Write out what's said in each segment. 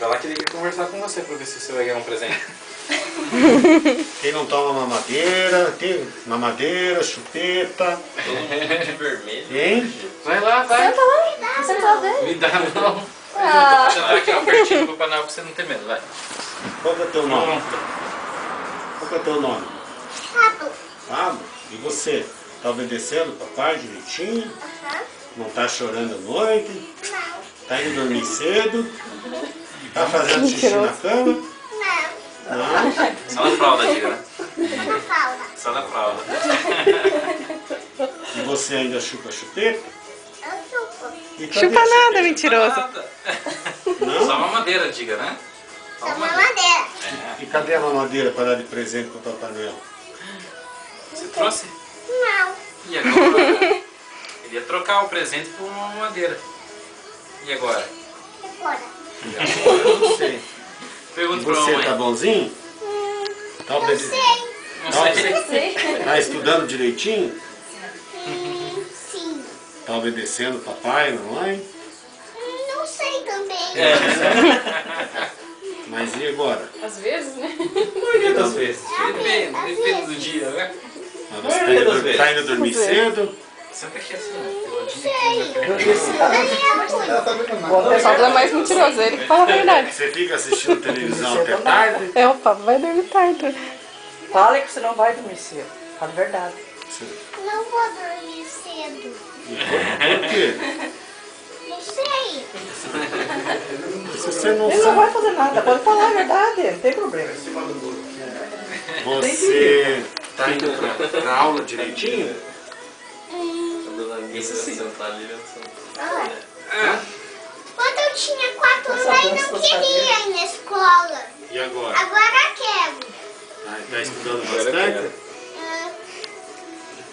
Ela queria conversar com você pra ver se você vai ganhar um presente. Quem não toma mamadeira, tem mamadeira, chupeta. Todo mundo de vermelho. Hein? Vai lá, vai. Senta lá. Senta lá dele. Me dá não. Ah. Vou sentar aqui ó, pertinho do Papai Noel pra você não ter medo, vai. Qual que é teu nome? Pronto. Qual que é teu nome? Pablo. Pablo. E você? Tá obedecendo o papai direitinho? Não tá chorando à noite? Não. Tá indo dormir cedo? Tá fazendo xixi na cama? Não. Não? Só na fralda, diga, né? Tá na falda. Só na fralda. E você ainda chupa chupeta? Eu chupo. E cadê Chupa a nada, chupeta? mentiroso. Não? Só mamadeira, diga, né? Só Sou mamadeira. mamadeira. E cadê a mamadeira para dar de presente pro Papai Noel? Você trouxe? Não. E agora? Ele ia trocar o presente por uma mamadeira. E agora? Agora. E agora eu não sei. E Pergunta pra você mamãe. tá bonzinho? Tá Não obedecendo? sei. Não sei. Tá estudando direitinho? Sim. Tá obedecendo papai, mamãe? Não sei também. É. Mas e agora? Às vezes, né? Maioria das vezes. Depende do dia, né? Mas você tá indo dormir cedo? Sempre achei assim, né? Não sei. O pessoal é mais mentiroso, ele que fala a verdade. Você fica assistindo televisão até tarde? É, o papo vai dormir tarde. Fala que você não vai dormir cedo. Fala a verdade. Não vou dormir cedo. Por quê? Não sei. Se você não Ele não sabe, vai fazer nada. Pode falar a verdade, não tem problema. você tá indo pra aula direitinho? Isso sim. Olha. Quando eu tinha 4 anos, eu não queria ir na escola. E agora? Agora quero. Tá estudando bastante?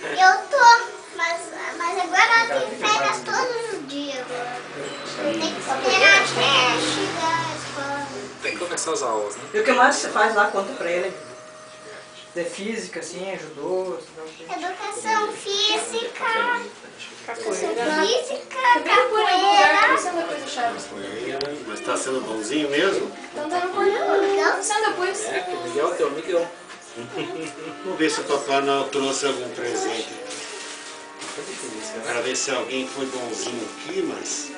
Eu tô, mas agora tem férias todos os dias. Tem que esperar até chegar à escola. Tem que começar as aulas, né? E o que mais você faz lá? Conta pra ele. De física, assim, ajudou. Educação física, Capoeira. capoeira. Senta depois, Chaves. Mas tá sendo bonzinho mesmo? Então tá no portão. Senta depois. É, que o Miguel teu Miguel. Vamos ver se o Papai Noel trouxe algum presente. Para ver se alguém foi bonzinho aqui, mas...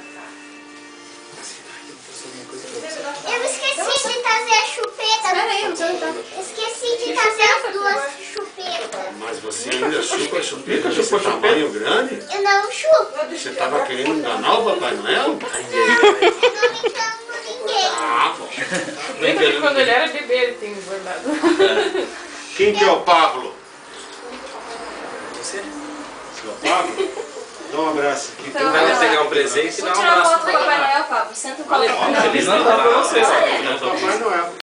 Eu esqueci de trazer a chupeta. Espera aí, não sei onde Esqueci de trazer as duas chupetas. Mas você ainda chupa a chupeta desse tamanho grande? Eu não chupo. Você estava querendo enganar o Papai Noel? Eu não me engano ninguém. Ah, bom. Lembra que quando ele era bebê ele tem bordado. Quem que é o Pablo? Você? Seu Pablo? Dá um abraço aqui. Então, Vai lá pegar um presente e Vou dá um tirar abraço foto pro do Papai Papai Noel. Noel, Pablo. Senta o Papai Ó, Noel. Feliz Natal pra você. Papai Noel.